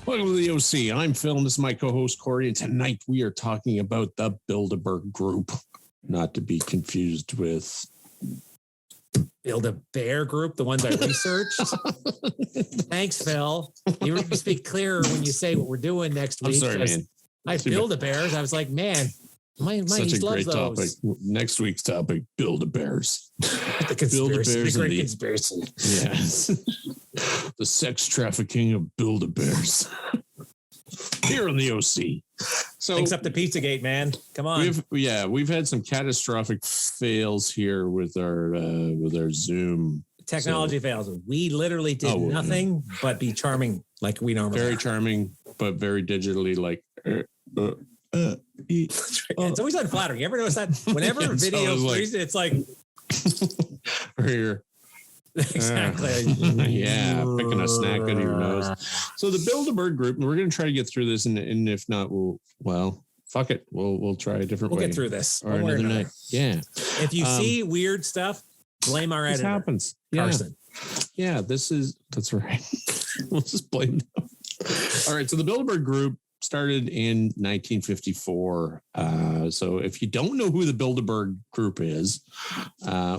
Welcome to the OC. I'm Phil, and this is my co-host Corey, and tonight we are talking about the Bilderberg Group, not to be confused with Build-A-Bear Group, the ones I researched. Thanks, Phil. You speak clearer when you say what we're doing next week. I'm sorry, man. I Build-A-Bears. I was like, man, my such a great topic. Those. Next week's topic: Build-A-Bears. The conspiracy, the great conspiracy. Yes, the sex trafficking of Build-A-Bears here on the OC. So thanks up to Pizzagate, man. Come on. We've had some catastrophic fails here with our Zoom technology fails. We literally did nothing but be charming like we normally very are. Charming, but very digitally like. It's always unflattering. You ever notice that? Whenever video plays, it's like here. Exactly. Picking a snack out of your nose. So the Bilderberg Group, and we're going to try to get through this, and if not, fuck it. We'll try a different way. We'll get through this. Or another night. Yeah. If you see weird stuff, blame our editor. This happens. Carson. Yeah, that's right. We'll just blame them. All right. So the Bilderberg Group started in 1954. So if you don't know who the Bilderberg Group is,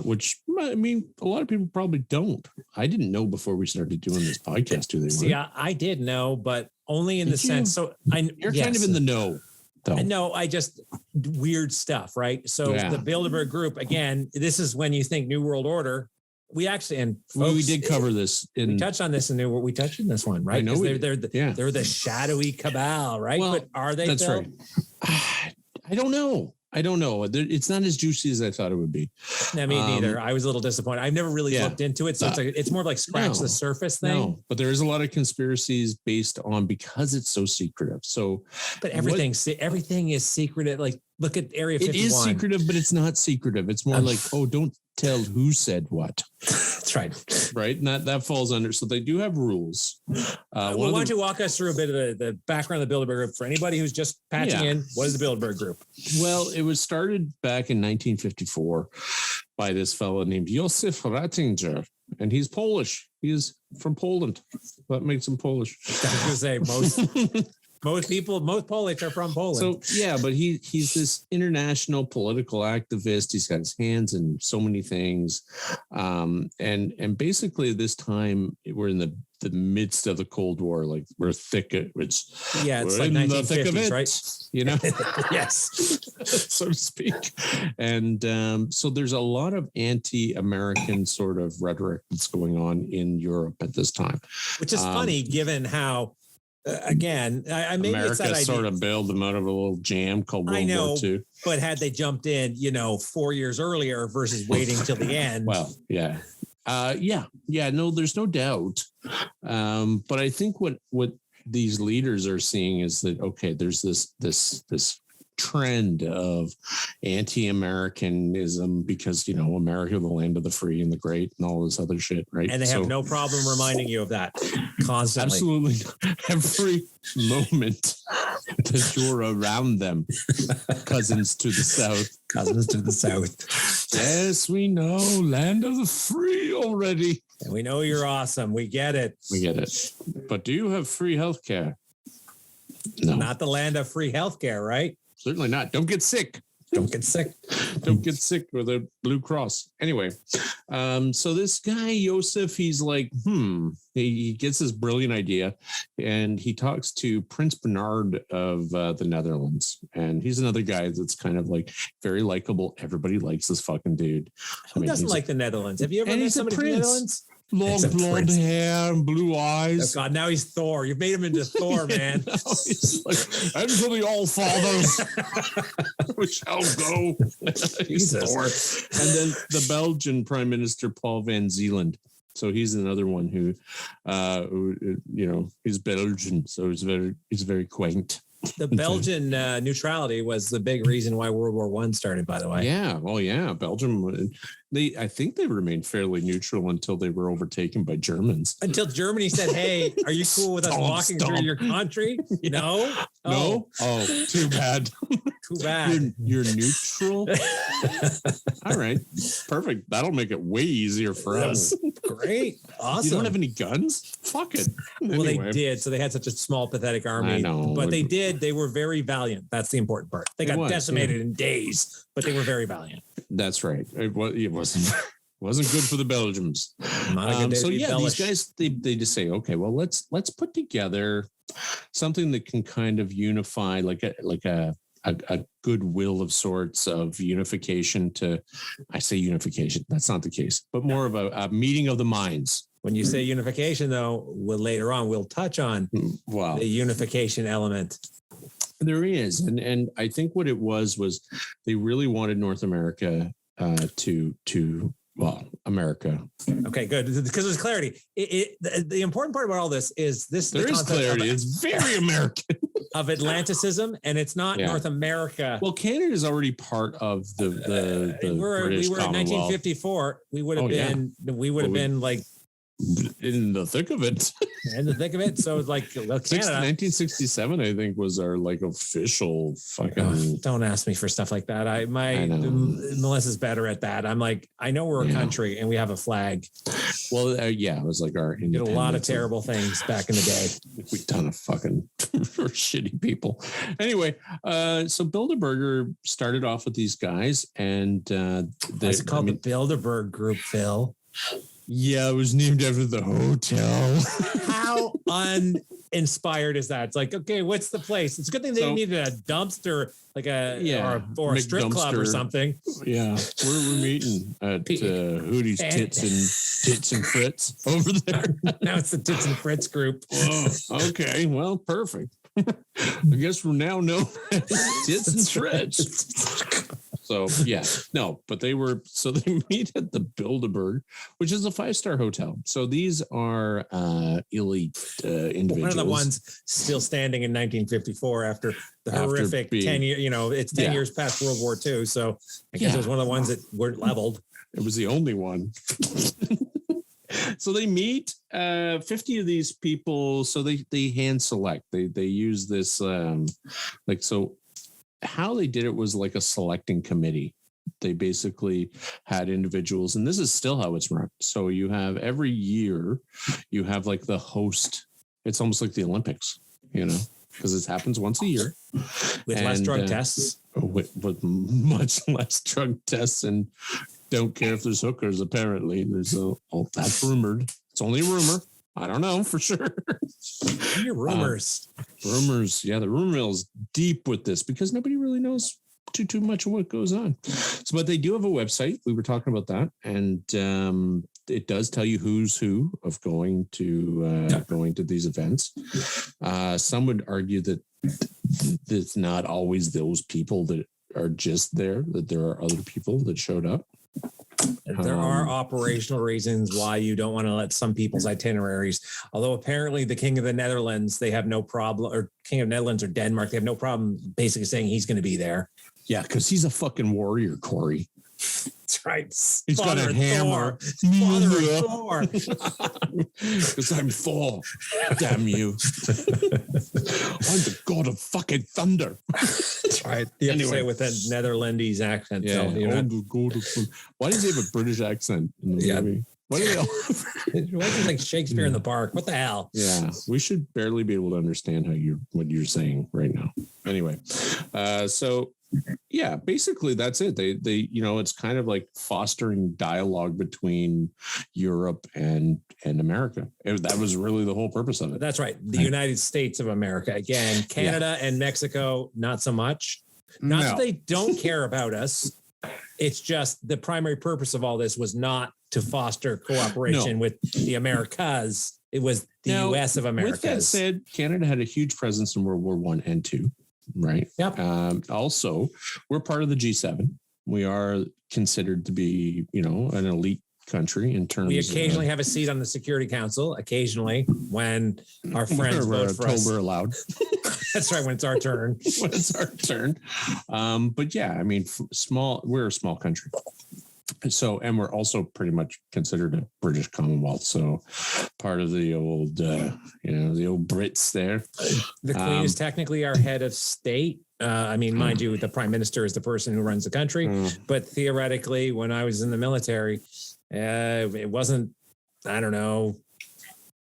which I mean, a lot of people probably don't. I didn't know before we started doing this podcast who they were. See, I did know, but only in the sense. So you're kind of in the know. Though. No, I just weird stuff, right? So the Bilderberg Group, again, this is when you think New World Order. We actually, and folks, we did cover this. We touched on this in we touched on this one, right? I know they're the shadowy cabal, right? Well, but are they? That's right. I don't know. It's not as juicy as I thought it would be. No, me neither. I was a little disappointed. I've never really looked into it, so it's more like scratch the surface thing. No, but there is a lot of conspiracies based on because it's so secretive. So, but everything is secretive. Like look at Area 51. It is secretive, but it's not secretive. It's more like, don't tell who said what. That's right. Right. And that falls under. So they do have rules. Why don't you walk us through a bit of the background of the Bilderberg Group for anybody who's just patching in? What is the Bilderberg Group? Well, it was started back in 1954 by this fellow named Josef Ratzinger, and he's Polish. He is from Poland. That makes him Polish. I was going to say most Polish are from Poland. So but he's this international political activist. He's got his hands in so many things, and basically this time we're in the midst of the Cold War. Like we're thick. It's like 1950s, right? You know, yes, so to speak. And so there's a lot of anti-American sort of rhetoric that's going on in Europe at this time, which is funny given how. Again, I maybe America it's that sort of bailed them out of a little jam called World War II. But had they jumped in, 4 years earlier versus waiting till the end. Well, yeah. No, there's no doubt. But I think what these leaders are seeing is that, okay, there's this trend of anti-Americanism because, America, the land of the free and the great and all this other shit, right? And they have no problem reminding you of that constantly. Absolutely. Every moment that you're around them. Cousins to the south. Cousins to the south. Yes, we know. Land of the free already. And we know you're awesome. We get it. But do you have free healthcare? No. Not the land of free healthcare, right? Certainly not. Don't get sick. Don't get sick with a Blue Cross. Anyway, so this guy, Josef, he's like, he gets this brilliant idea and he talks to Prince Bernhard of the Netherlands. And he's another guy that's kind of like very likable. Everybody likes this fucking dude. Who doesn't like the Netherlands? Have you ever met somebody from the Netherlands? Long blonde hair and blue eyes. Oh God, now he's Thor. You've made him into Thor, man. He's like, and to the all fathers, we shall go. He's Thor. And then the Belgian Prime Minister Paul van Zeeland. So he's another one who he's Belgian, so he's very quaint. The Belgian neutrality was the big reason why World War I started, by the way. Yeah. Oh, yeah. Belgium. I think they remained fairly neutral until they were overtaken by Germans. Until Germany said, "Hey, are you cool with us walking through your country?" Yeah. No. No. Oh, too bad. Too bad. You're neutral. All right. Perfect. That'll make it way easier for us. Great. Awesome. You don't have any guns? Fuck it. Well, they did. So they had such a small, pathetic army. I know. But they did. They were very valiant. That's the important part. They got decimated in days, but they were very valiant. That's right. It wasn't good for the Belgians. Not a good day so yeah, Belgish. these guys they just say, okay, well let's put together something that can kind of unify like a goodwill of sorts of unification to, I say unification, that's not the case, but more of a meeting of the minds. When you say unification, though, later on we'll touch on the unification element. There is, and I think what it was they really wanted North America to America. Okay, good, because there's clarity. The important part about all this is this. There is clarity. It's very American. Of Atlanticism, and it's not North America. Well, Canada is already part of the British we were in 1954. We would have been like in the thick of it. In the thick of it. So it's like Canada. 1967, I think, was our like official fucking. Don't ask me for stuff like that. Melissa's better at that. I'm like, I know we're a country and we have a flag. Well, it was like our. Did a lot of terrible things back in the day. We've done a fucking shitty people. Anyway, so Bilderberger started off with these guys, and it's called the Bilderberg Group, Phil. Yeah, it was named after the hotel. How uninspired is that? It's like, okay, what's the place? It's a good thing they needed a dumpster, like or a strip club or something. Yeah, we're meeting at Hootie's Tits and Fritz over there. Now it's the Tits and Fritz group. Oh, okay, well, perfect. I guess we're now known as Tits and Fritz. So but they meet at the Bilderberg, which is a 5-star hotel. So these are elite individuals. One of the ones still standing in 1954 after the horrific 10 years. It's 10 years past World War II. So I guess it was one of the ones that weren't leveled. It was the only one. So they meet 50 of these people. So they hand select. They use this how they did it was like a selecting committee. They basically had individuals, and this is still how it's run. So you have every year, you have like the host. It's almost like the Olympics, because it happens once a year. With less drug tests. With much less drug tests, and don't care if there's hookers, apparently. That's rumored. It's only a rumor. I don't know for sure. Rumors. Rumors. Yeah, the rumor mill is deep with this because nobody really knows too much of what goes on. So, but they do have a website. We were talking about that, and it does tell you who's who of going to these events. Some would argue that it's not always those people that are just there; that there are other people that showed up. There are operational reasons why you don't want to let some people's itineraries, although apparently the King of the Netherlands, they have no problem, or King of Netherlands or Denmark, they have no problem basically saying he's going to be there. Yeah, because he's a fucking warrior, Corey. That's right. He's got a hammer. Father of Thor. Because I'm Thor. Damn you. I'm the god of fucking thunder. That's right. You have to say it with that Netherlands accent. Yeah. I'm the god of thunder. Why does he have a British accent in the movie? Why do they all? Why is it like Shakespeare in the Park? What the hell? Yeah, we should barely be able to understand what you're saying right now. Anyway, so yeah, basically that's it. They it's kind of like fostering dialogue between Europe and America. That was really the whole purpose of it. That's right. The United States of America. Again, Canada and Mexico, not so much. Not that they don't care about us. It's just the primary purpose of all this was not to foster cooperation with the Americas. It was the U.S. of Americas. With that said, Canada had a huge presence in World War I and II, right? Yep. Also, we're part of the G7. We are considered to be, an elite country in terms. We occasionally have a seat on the Security Council. Occasionally, when our friends vote for us, we're allowed. That's right. When it's our turn. When it's our turn. But yeah, I mean, we're a small country. So, and we're also pretty much considered a British Commonwealth. So part of the old, the old Brits there. The Queen is technically our head of state. I mean, mind you, the prime minister is the person who runs the country. But theoretically, when I was in the military, it wasn't, I don't know.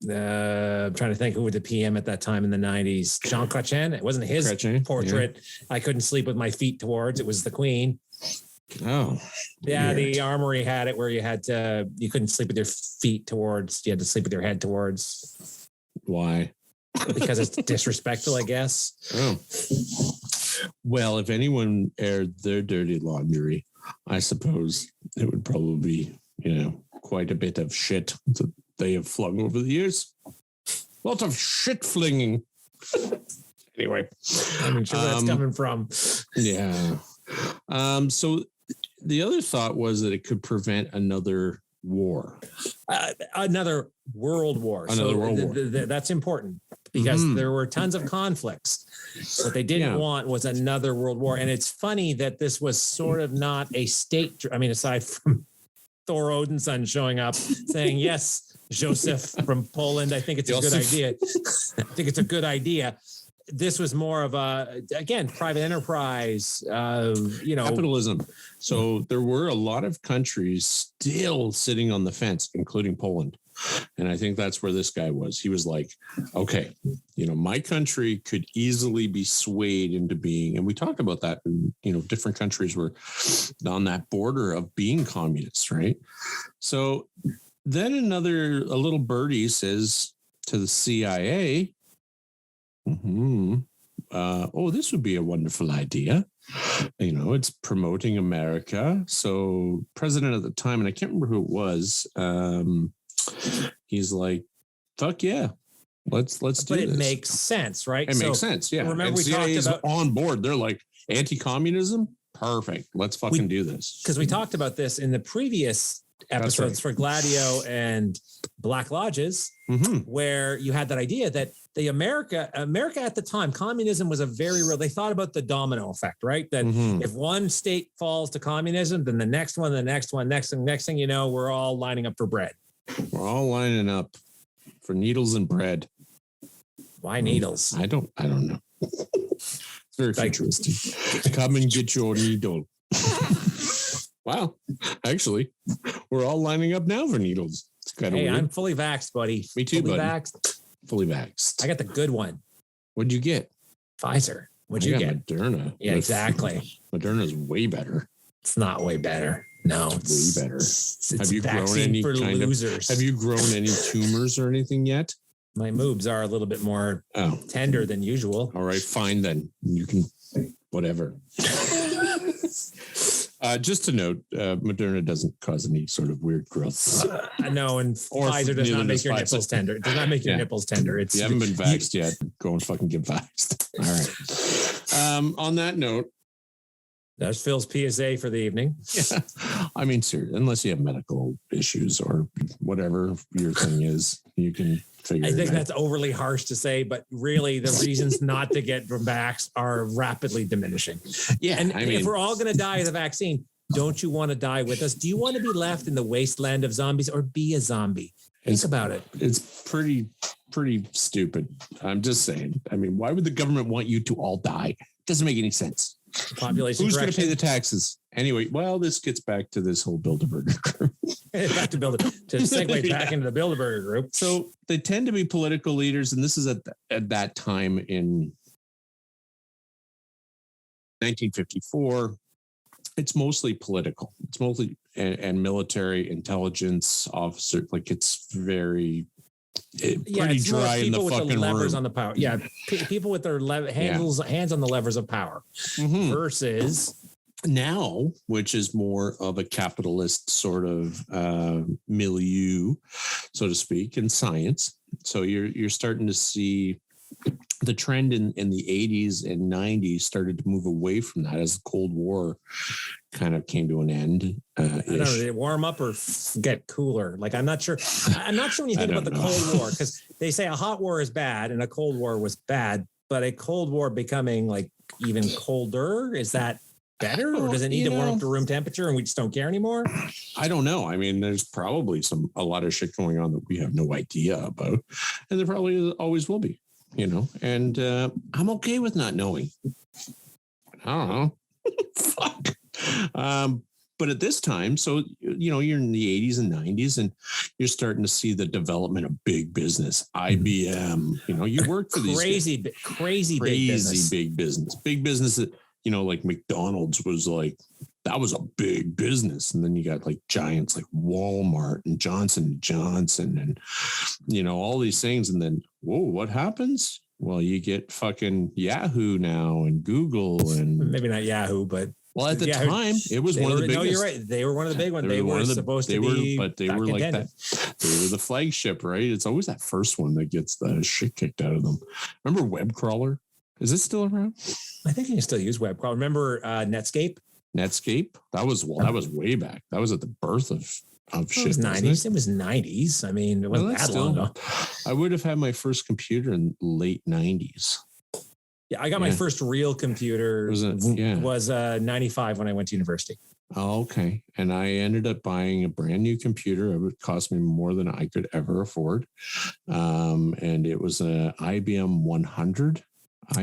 I'm trying to think who was the PM at that time in the 90s. Jean Chrétien. It wasn't his portrait. Yeah. I couldn't sleep with my feet towards. It was the Queen. Oh, yeah. Weird. The armory had it where you couldn't sleep with your feet towards. You had to sleep with your head towards. Why? Because it's disrespectful, I guess. Oh. Well, if anyone aired their dirty laundry, I suppose it would probably be, quite a bit of shit that they have flung over the years. Lots of shit flinging. Anyway, I'm not sure where that's coming from. Yeah. So the other thought was that it could prevent another war. Another world war. That's important because there were tons of conflicts. What they didn't want was another world war. And it's funny that this was sort of not a state. I mean, aside from Thor Odinson showing up saying, yes, Joseph from Poland, I think it's a good idea. I think it's a good idea. This was more of again, private enterprise, capitalism. So there were a lot of countries still sitting on the fence, including Poland. And I think that's where this guy was. He was like, okay, my country could easily be swayed into being, and we talked about that, different countries were on that border of being communists, right? So then a little birdie says to the CIA, this would be a wonderful idea. It's promoting America. So president at the time, and I can't remember who it was, he's like, fuck yeah, let's do this. But it makes sense, right? It makes sense, yeah. Remember, we CIA talked about on board. They're like, anti-communism, perfect. Let's fucking do this. Because we talked about this in the previous episodes for Gladio and Black Lodges, where you had that idea that the America at the time, communism was a very real. They thought about the domino effect, right? That if one state falls to communism, then the next one, next thing you know, we're all lining up for bread. We're all lining up for needles and bread. Why needles? I don't know. It's very futuristic. Come and get your needle. Wow. Actually, we're all lining up now for needles. It's kind of weird. I'm fully vaxxed, buddy. Me too, fully buddy. Vaxxed. Fully vaxxed. I got the good one. What'd you get? Pfizer. What'd you get? Moderna. Yeah, exactly. Moderna's way better. It's not way better. No, it's way better. Have you grown any losers? Have you grown any tumors or anything yet? My moobs are a little bit more tender than usual. All right, fine then. You can, whatever. Just to note, Moderna doesn't cause any sort of weird growth. No, and Pfizer does not make your nipples tender. It does not make your nipples tender. If you haven't been vaxxed yet, go and fucking get vaxxed. All right. On that note, that's Phil's PSA for the evening. Yeah. I mean, seriously, unless you have medical issues or whatever your thing is, you can figure it out. I think that's overly harsh to say, but really the reasons not to get vaxxed are rapidly diminishing. Yeah. And if we're all going to die of the vaccine, don't you want to die with us? Do you want to be left in the wasteland of zombies or be a zombie? Think about it. It's pretty stupid. I'm just saying. I mean, why would the government want you to all die? It doesn't make any sense. Population Who's going to pay the taxes? Anyway, well, this gets back to this whole Bilderberg Group. Back to segue back into the Bilderberg Group. So they tend to be political leaders, and this is at that time in 1954. It's mostly political. It's mostly and military intelligence officer. Like it's very pretty dry in the fucking with the levers room. On the power. Yeah, people with their hands on the levers of power versus now, which is more of a capitalist sort of milieu, so to speak, in science. So you're starting to see the trend in the 80s and 90s started to move away from that as the Cold War kind of came to an end. I don't know, did it warm up or get cooler? Like, I'm not sure when you think about the Cold War, because they say a hot war is bad and a Cold War was bad, but a Cold War becoming like even colder, is that better, or does it need to warm up to room temperature and we just don't care anymore? I don't know. I mean, there's probably a lot of shit going on that we have no idea about, and there probably always will be, and I'm okay with not knowing. I don't know. Fuck. But at this time, so, you're in the 80s and 90s and you're starting to see the development of big business, IBM, you work for these crazy big business. Big business that, like McDonald's was like, that was a big business. And then you got like giants like Walmart and Johnson & Johnson and, all these things. And then, whoa, what happens? Well, you get fucking Yahoo now and Google and maybe not Yahoo, but at the time it was one of the biggest. No, you're right. They were one of the big ones. They were supposed to be, but they were like that. They were the flagship, right? It's always that first one that gets the shit kicked out of them. Remember Web Crawler? Is it still around? I think you can still use Web Crawler. Remember Netscape? That was way back. That was at the birth of shit. It was 90s. It was 90s. I mean, it wasn't that long ago. I would have had my first computer in late 90s. Yeah, I got my first real computer was 95 when I went to university. Oh, okay. And I ended up buying a brand new computer. It would cost me more than I could ever afford. And it was an IBM 100.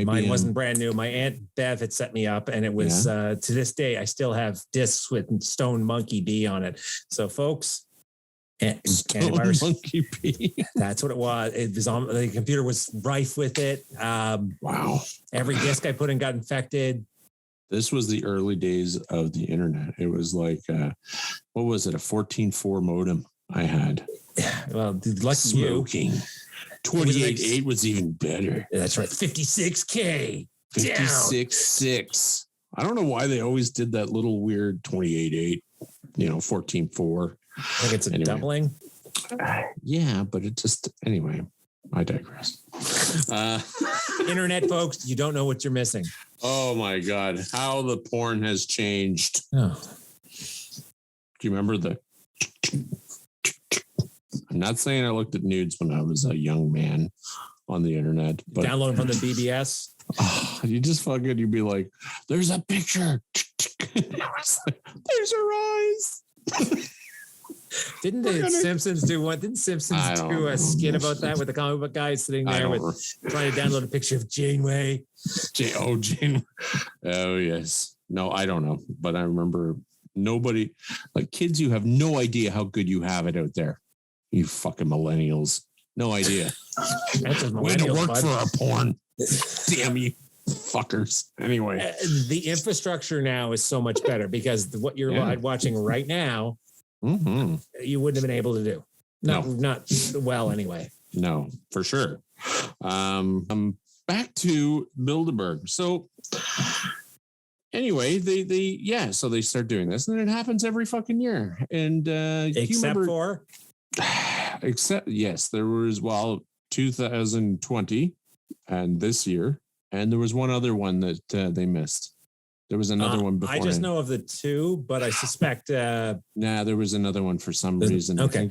Mine wasn't brand new. My Aunt Bev had set me up, and it was to this day, I still have discs with Stone Monkey B on it. So folks, Monkey B. That's what it was. It was on the computer was rife with it. Wow. Every disk I put in got infected. This was the early days of the internet. It was like, what was it? A 14.4 modem I had. Well, lucky smoking. 28.8 was even better. That's right. 56K. 56.6. I don't know why they always did that little weird 28.8, 14.4. I think it's a doubling. Yeah, but it just, anyway, I digress. Internet folks, you don't know what you're missing. Oh my God. How the porn has changed. Oh. Do you remember I'm not saying I looked at nudes when I was a young man on the internet, but downloading from the BBS. You just you'd be like, there's a picture. There's her eyes. Didn't the Simpsons do one? Didn't Simpsons do a skit about that with the comic book guy sitting there trying to download a picture of Janeway? Jane. Oh, yes. No, I don't know. But I remember nobody, like kids, you have no idea how good you have it out there. You fucking millennials. No idea. Way to work for our porn. Damn you. Fuckers. Anyway. The infrastructure now is so much better because what you're watching right now, you wouldn't have been able to do. Not well anyway. No, for sure. Back to Bilderberg. So anyway, so they start doing this, and then it happens every fucking year. And yes, there was 2020 and this year, and there was one other one that they missed. There was another one before. I just know of the two, but I suspect. There was another one for some reason. Okay.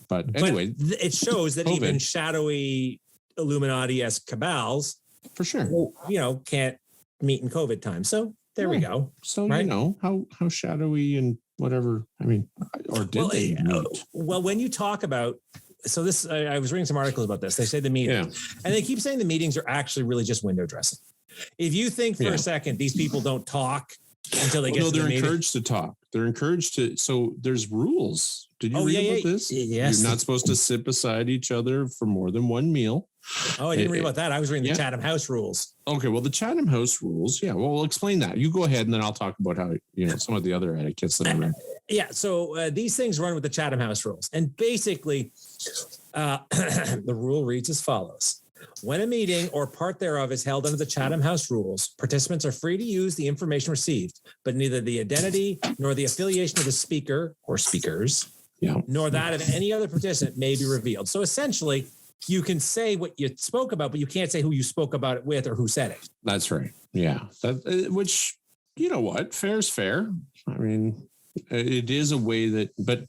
But anyway. But it shows that even shadowy Illuminati-esque cabals, for sure, can't meet in COVID time. So there we go. So, how shadowy and whatever. I mean, or did they meet? Well, when you talk about, so this, I was reading some articles about this. They say the meetings, and they keep saying the meetings are actually really just window dressing. If you think for a second these people don't talk until they get to the meeting. Encouraged to talk. They're encouraged to. So there's rules. Did you read about this? Yes. You're not supposed to sit beside each other for more than one meal. Oh, I didn't read about that. I was reading the Chatham House rules. Okay, well, the Chatham House rules. Yeah, well, we'll explain that. You go ahead, and then I'll talk about how some of the other etiquettes that I read. Yeah, so these things run with the Chatham House rules, and basically, the rule reads as follows. When a meeting or part thereof is held under the Chatham House rules, participants are free to use the information received, but neither the identity nor the affiliation of the speaker or speakers, nor that of any other participant may be revealed. So essentially, you can say what you spoke about, but you can't say who you spoke about it with or who said it. That's right. Yeah. Which, you know what? Fair is fair. I mean, it is a way that, but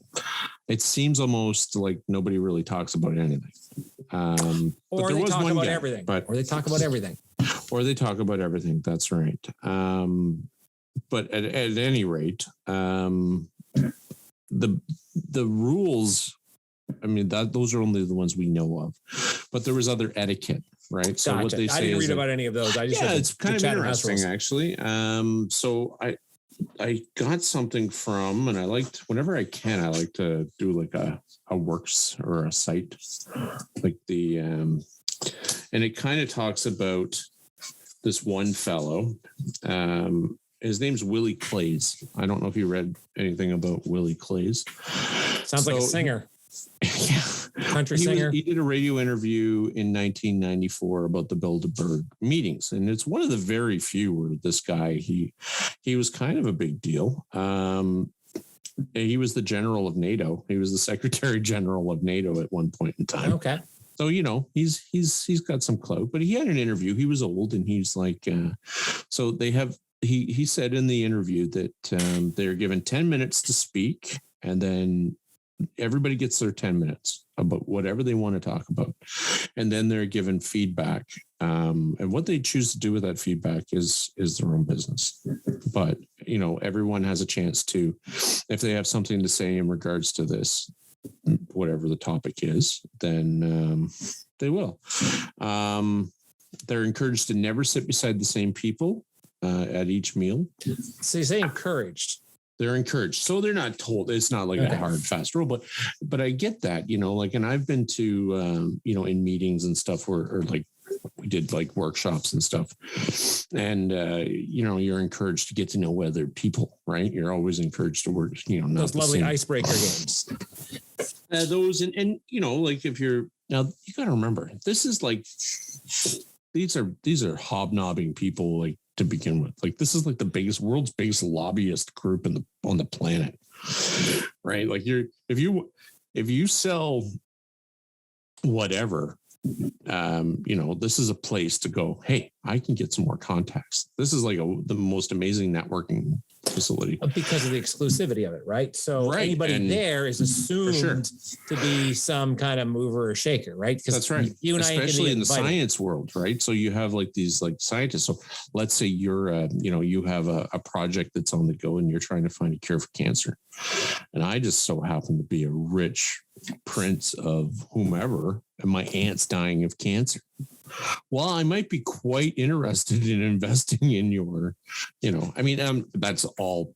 it seems almost like nobody really talks about anything. Or they talk about everything. Or they talk about everything. Or they talk about everything. That's right. but at any rate, the rules, I mean, those are only the ones we know of, but there was other etiquette, right? So gotcha. what they say I didn't read is about any of those. I just it's kind of interesting, actually. So I got something from, and I liked, whenever I can, I like to do like a works or a site, like the, and it kind of talks about this one fellow. His name's Willie Clays. I don't know if you read anything about Willie Clays. Sounds like a singer. Yeah. Country singer. He did a radio interview in 1994 about the Bilderberg meetings. And it's one of the very few where this guy, he was kind of a big deal. He was the general of NATO. He was the Secretary General of NATO at one point in time. Okay. So, he's got some clout, but he had an interview. He was old, and he's like, so they have, he said in the interview that they're given 10 minutes to speak, and then everybody gets their 10 minutes about whatever they want to talk about. And then they're given feedback. And what they choose to do with that feedback is their own business. But, everyone has a chance to, if they have something to say in regards to this, whatever the topic is, then they will. They're encouraged to never sit beside the same people at each meal. So you say encouraged. They're encouraged. So they're not told. It's not like a hard, fast rule, but I get that, and I've been to, in meetings and stuff or like we did like workshops and stuff. And, you're encouraged to get to know other people, right? You're always encouraged to work, not those lovely icebreaker games. Those, and, like if you're, now you got to remember, this is like, these are hobnobbing people, like, to begin with. Like, this is like the world's biggest lobbyist group on the planet, right? Like if you sell whatever, this is a place to go, hey, I can get some more contacts. This is like the most amazing networking facility. Because of the exclusivity of it, right? So anybody there is assumed to be some kind of mover or shaker, right? That's right. You and especially I in the science world, right? So you have like these like scientists. So let's say you're, you have a project that's on the go and you're trying to find a cure for cancer. And I just so happen to be a rich prince of whomever, and my aunt's dying of cancer. Well, I might be quite interested in investing in your, that's all,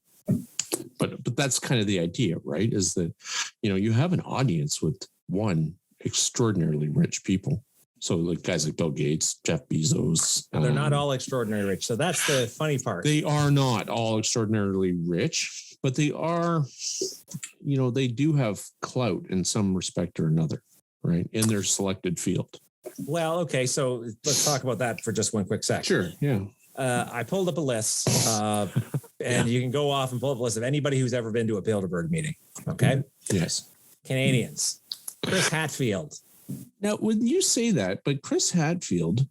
but that's kind of the idea, right? Is that, you have an audience with extraordinarily rich people. So like guys like Bill Gates, Jeff Bezos. They're not all extraordinarily rich. So that's the funny part. They are not all extraordinarily rich, but they are, they do have clout in some respect or another, right? In their selected field. Well, okay. So let's talk about that for just one quick sec. Sure. Yeah. I pulled up a list and you can go off and pull up a list of anybody who's ever been to a Bilderberg meeting. Okay. Yes. Canadians. Chris Hadfield. Now, when you say that, but Chris Hadfield,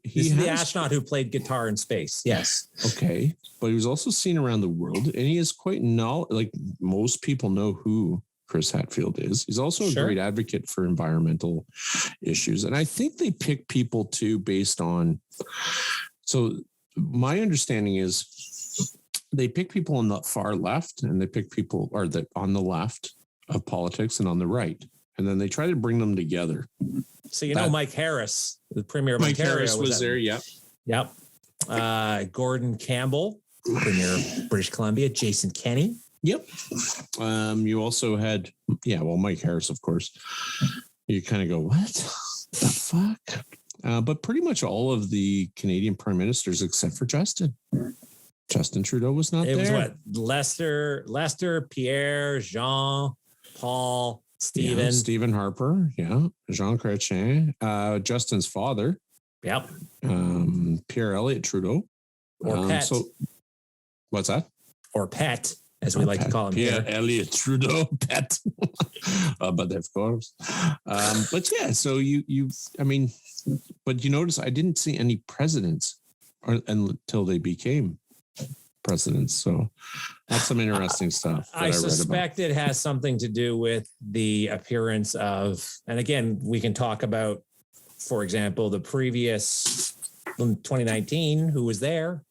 he's the astronaut who played guitar in space. Yes. Okay. But he was also seen around the world, and he is quite like most people know who Chris Hadfield is. He's also a great advocate for environmental issues. And I think they pick people too based on, so my understanding is they pick people on the far left and they pick people on the left of politics and on the right. And then they try to bring them together. So, Mike Harris, the premier of Mike Ontario, Harris was there. Yep. Yep. Gordon Campbell, premier of British Columbia, Jason Kenney. Yep. You also had, Mike Harris, of course. You kind of go, what the fuck? But pretty much all of the Canadian prime ministers, except for Justin Trudeau, was not there. It was what? Lester, Pierre, Jean, Paul, Stephen Harper. Yeah. Jean Chrétien, Justin's father. Yep. Pierre Elliott Trudeau. Or Pet. What's that? Or Pet, as we like to call him. Pierre Elliott Trudeau, Pet. But of course. But yeah, so but you notice I didn't see any presidents until they became presidents. So that's some interesting stuff. I suspect it has something to do with the appearance of, and again, we can talk about, for example, the previous 2019, who was there.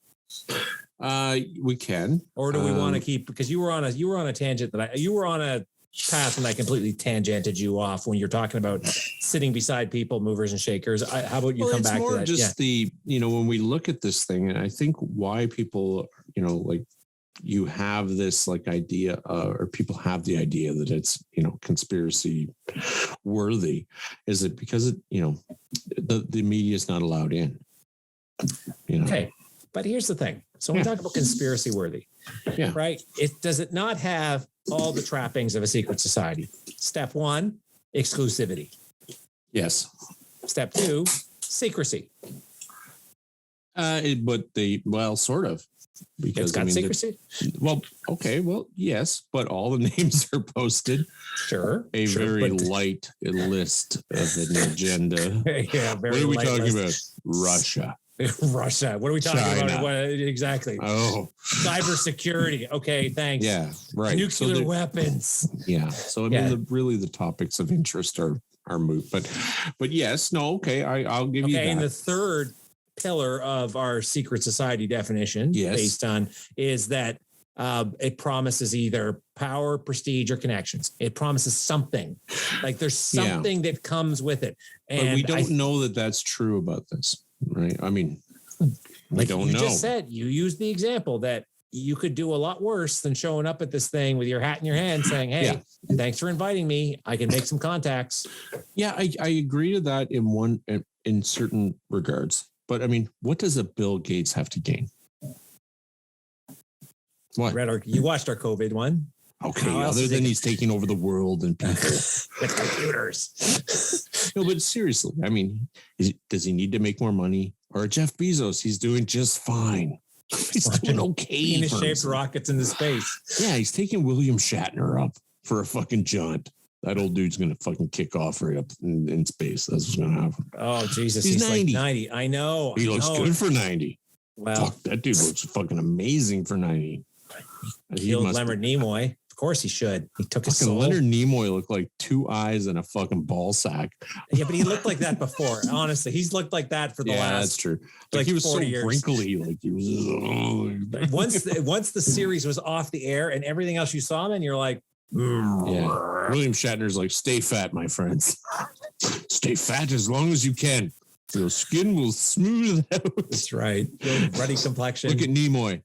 We can. Or do we want to keep, because you were on a tangent you were on a path and I completely tangented you off when you're talking about sitting beside people, movers and shakers. How about you come back to that? Just when we look at this thing, and I think why people, like you have this like idea, or people have the idea that it's, conspiracy worthy, is it because it, the media is not allowed in. Okay. But here's the thing. So we talk about conspiracy worthy, right? Does it not have all the trappings of a secret society? Step 1, exclusivity. Yes. Step 2, secrecy. Sort of. Because it's got secrecy. Yes, but all the names are posted. Sure. Very light list of an agenda. Yeah. What are we talking about? Russia. Russia. What are we talking about? What, exactly. Oh, cybersecurity. Okay, thanks. Yeah, right. Nuclear weapons. Yeah. So I mean, really, the topics of interest are moot. But yes, no. Okay, I'll give you that. And the third pillar of our secret society definition, based on, is that it promises either power, prestige, or connections. It promises something. Like there's something that comes with it. And but we don't know that that's true about this. Right. I mean, we don't know. You just said, you used the example that you could do a lot worse than showing up at this thing with your hat in your hand saying, hey, thanks for inviting me. I can make some contacts. Yeah, I agree to that in certain regards. But I mean, what does a Bill Gates have to gain? What? You watched our COVID one. Okay, other than he's taking over the world and people with computers. No, but seriously, I mean, does he need to make more money? Or Jeff Bezos, he's doing just fine. He's doing okay. He shaped rockets into space. Yeah, he's taking William Shatner up for a fucking jaunt. That old dude's going to fucking kick off right up in space. That's what's going to happen. Oh, Jesus. He's 90. Like 90. I know. He looks good for 90. Well, fuck, that dude looks fucking amazing for 90. He killed Leonard Nimoy. Of course he should. He took his soul. Leonard Nimoy looked like 2 eyes and a fucking ball sack. Yeah, but he looked like that before. Honestly, he's looked like that for the last. That's true. Like he was 40 so years. Wrinkly. Like he was. Once the series was off the air and everything else you saw him in, you're like, yeah. William Shatner's like, stay fat, my friends. Stay fat as long as you can. Your skin will smooth out. That's right. Ruddy complexion. Look at Nimoy.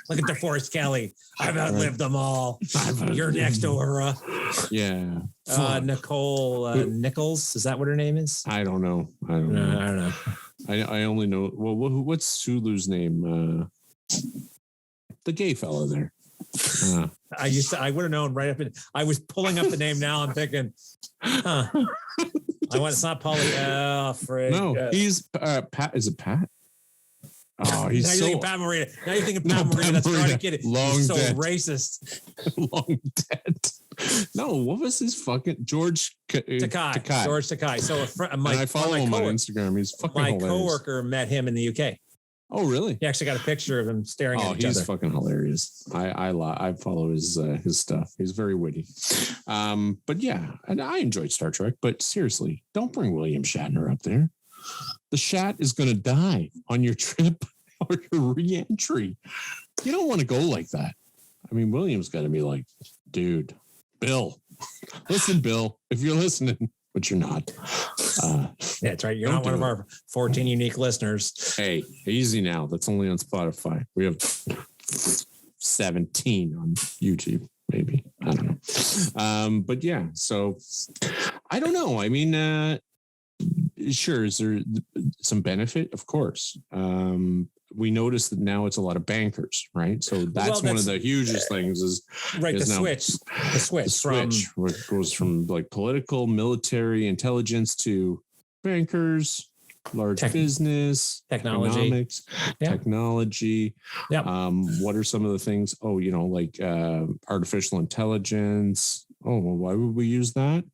Look at DeForest Kelly. I've outlived them all. You're next to her. Yeah. Nicole Nichols. Is that what her name is? I don't know. I don't know. I only know. Well, what's Sulu's name? The gay fella there. I would have known right up. I was pulling up the name. Now I'm thinking, it's not Polly. Frig. No, he's Pat. Is it Pat? Oh, he's now you're thinking Pat Morita. Now you're thinking Pat Morita. That's not a kid. Long he's so dead. Racist. Long dead. No, what was his fucking George Takei? George Takei. So I follow him on Instagram. He's fucking hilarious. My coworker met him in the UK. Oh, really? He actually got a picture of him staring at each other. He's fucking hilarious. I follow his stuff. He's very witty. But yeah, and I enjoyed Star Trek. But seriously, don't bring William Shatner up there. The Shat is going to die on your trip or your re-entry. You don't want to go like that. I mean, William's got to be like, dude, Bill, listen, Bill, if you're listening, but you're not. Yeah, that's right. You're not one of our 14 unique listeners. Hey, easy now. That's only on Spotify. We have 17 on YouTube, maybe. I don't know. But yeah, so I don't know. I mean, sure, is there some benefit? Of course. We noticed that now it's a lot of bankers, right? So that's one of the hugest things is right. Is The switch goes from like political, military, intelligence to bankers, large business, technology, economics, technology. Yeah. What are some of the things? Oh, like artificial intelligence. Oh, well, why would we use that?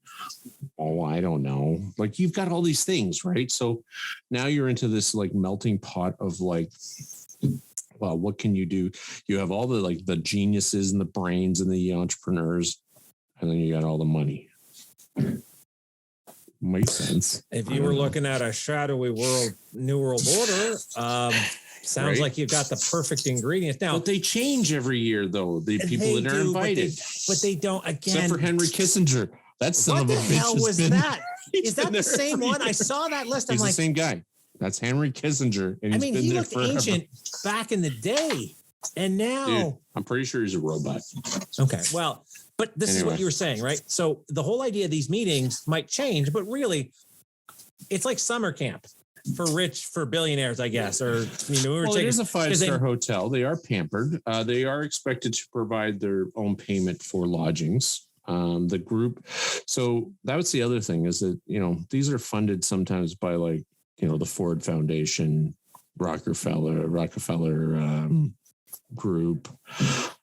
Oh, I don't know. Like you've got all these things, right? So now you're into this like melting pot of like, well, what can you do? You have all the geniuses and the brains and the entrepreneurs, and then you got all the money. Makes sense. If you were looking at a shadowy new world order, Sounds like you've got the perfect ingredients. Now, but they change every year, though. The people that are invited, but they don't. Again, except for Henry Kissinger. That son of a bitch. What the hell was that? Is that the same one? I years. saw that list. I'm He's like, the same guy. That's Henry Kissinger. And he looked ancient back in the day. And now, dude, I'm pretty sure he's a robot. Okay. Well, but this is what you were saying, right? So the whole idea of these meetings might change, but really, it's like summer camp for billionaires, I guess. Or, it is a 5-star hotel. They are pampered. They are expected to provide their own payment for lodgings. The group. So that was the other thing is that, these are funded sometimes by the Ford Foundation, Rockefeller Group.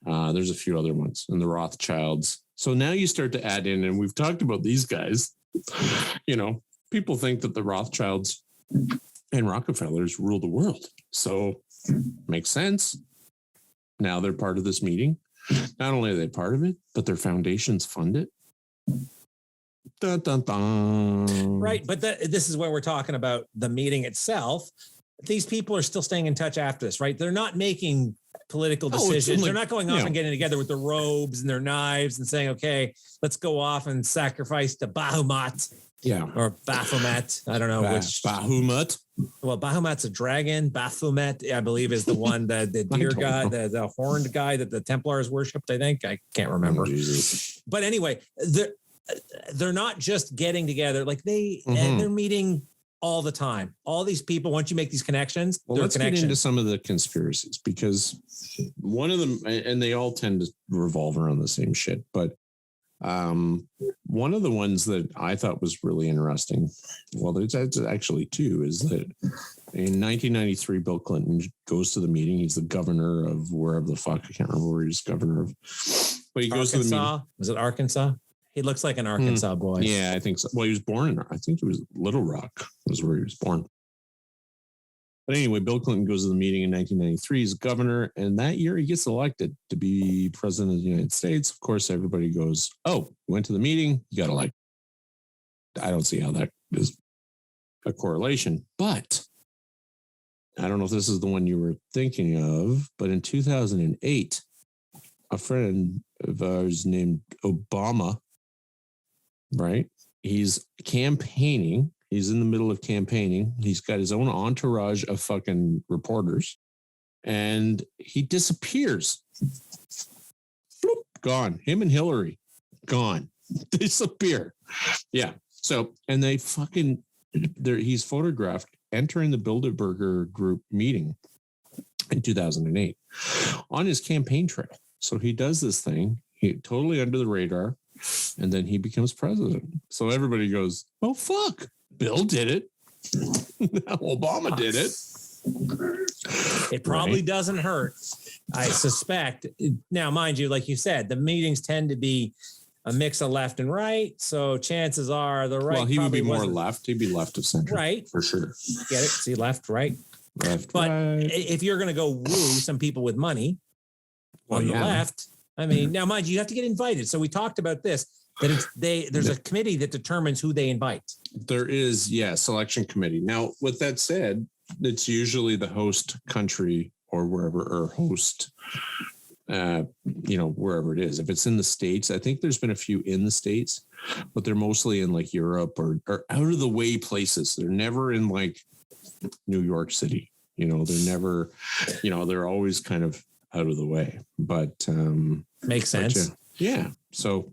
There's a few other ones, and the Rothschilds. So now you start to add in, and we've talked about these guys. People think that the Rothschilds and Rockefellers rule the world. So makes sense. Now they're part of this meeting. Not only are they part of it, but their foundations fund it. Dun, dun, dun. Right. But this is where we're talking about the meeting itself. These people are still staying in touch after this, right? They're not making political decisions. They're not going off and getting together with their robes and their knives and saying, okay, let's go off and sacrifice to Bahamut. Yeah. Or Baphomet. I don't know which. Bahamut. Well, Bahamut's a dragon. Baphomet, I believe, is the one, the deer guy, the horned guy that the Templars worshipped, I think. I can't remember. But anyway, they're not just getting together. Like and they're meeting all the time. All these people, once you make these connections, let's get into some of the conspiracies, because one of them, and they all tend to revolve around the same shit, but one of the ones that I thought was really interesting, well, there's actually two, is that in 1993, Bill Clinton goes to the meeting. He's the governor of wherever the fuck, I can't remember where he's governor of, but he goes to the meeting. Was it Arkansas? He looks like an Arkansas boy. Yeah, I think so. Well, he was born I think it was Little Rock was where he was born. But anyway, Bill Clinton goes to the meeting in 1993. He's governor, and that year he gets elected to be president of the United States. Of course, everybody goes, "Oh, you went to the meeting, you got elected." I don't see how that is a correlation, but I don't know if this is the one you were thinking of. But in 2008, a friend of ours named Obama, right? He's campaigning. He's in the middle of campaigning. He's got his own entourage of fucking reporters, and he disappears. Bloop, gone. Him and Hillary, gone. Disappear. Yeah. So, and they fucking, he's photographed entering the Bilderberg Group meeting in 2008 on his campaign trail. So he does this thing, he totally under the radar, and then he becomes president. So everybody goes, "Oh, fuck. Bill did it. Obama did it." It probably doesn't hurt, I suspect. Now, mind you, like you said, the meetings tend to be a mix of left and right. So chances are the right. Well, he would be more left. He'd be left of center. Right. For sure. Get it? See, left, right. Left, but right. If you're going to go woo some people with money on the left, I mean, now, mind you, you have to get invited. So we talked about this, that there's a committee that determines who they invite. There is, selection committee. Now, with that said, it's usually the host country or wherever, or host, wherever it is. If it's in the States, I think there's been a few in the States, but they're mostly in like Europe or out of the way places. They're never in like New York City. They're never, they're always kind of out of the way. But makes sense. Yeah. So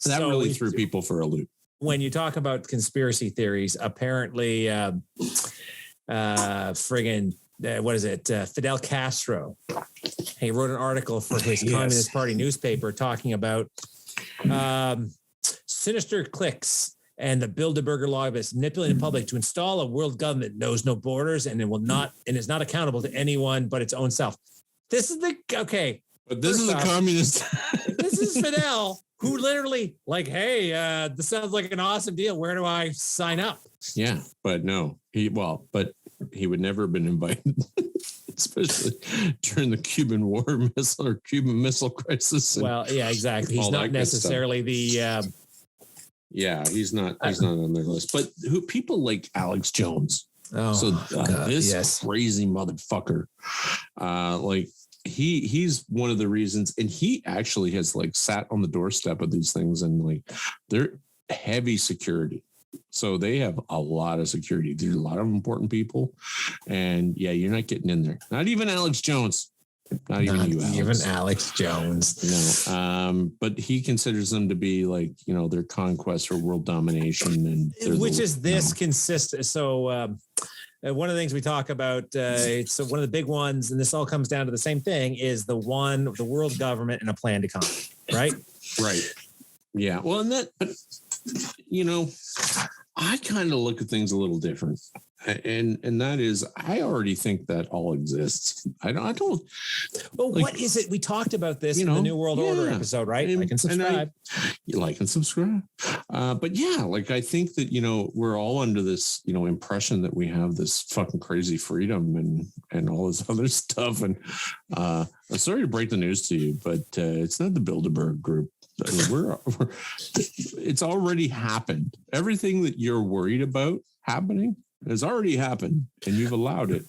that really threw people for a loop. When you talk about conspiracy theories, apparently, Fidel Castro, he wrote an article for his Communist Party newspaper talking about sinister cliques and the Bilderberg lobbyists manipulating the public to install a world government knows no borders and is not accountable to anyone but its own self. This is but this is a communist. This is Fidel, who literally hey, this sounds like an awesome deal. Where do I sign up? Yeah, but no, he would never have been invited, especially during the Cuban Missile Crisis. Well, yeah, exactly. He's not necessarily he's not on their list. But people like Alex Jones, Oh, So this crazy motherfucker, like he's one of the reasons, and he actually has like sat on the doorstep of these things, and like they're heavy security. So they have a lot of security. There's a lot of important people, and yeah, you're not getting in there. Not even Alex Jones. Not even you, Alex. Even Alex Jones. No. But he considers them to be like, their conquest for world domination, and which is this consistent. So one of the things we talk about, so one of the big ones, and this all comes down to the same thing, is the world government and a planned economy, right? Right. Yeah. Well, but I kind of look at things a little different. And that is, I already think that all exists. I don't. Well, like, what is it? We talked about this in the New World Order episode, right? Like and subscribe. Like and subscribe. But yeah, like I think that we're all under this impression that we have this fucking crazy freedom and all this other stuff. And I'm sorry to break the news to you, but it's not the Bilderberg Group. I mean, it's already happened. Everything that you're worried about happening has already happened, and you've allowed it.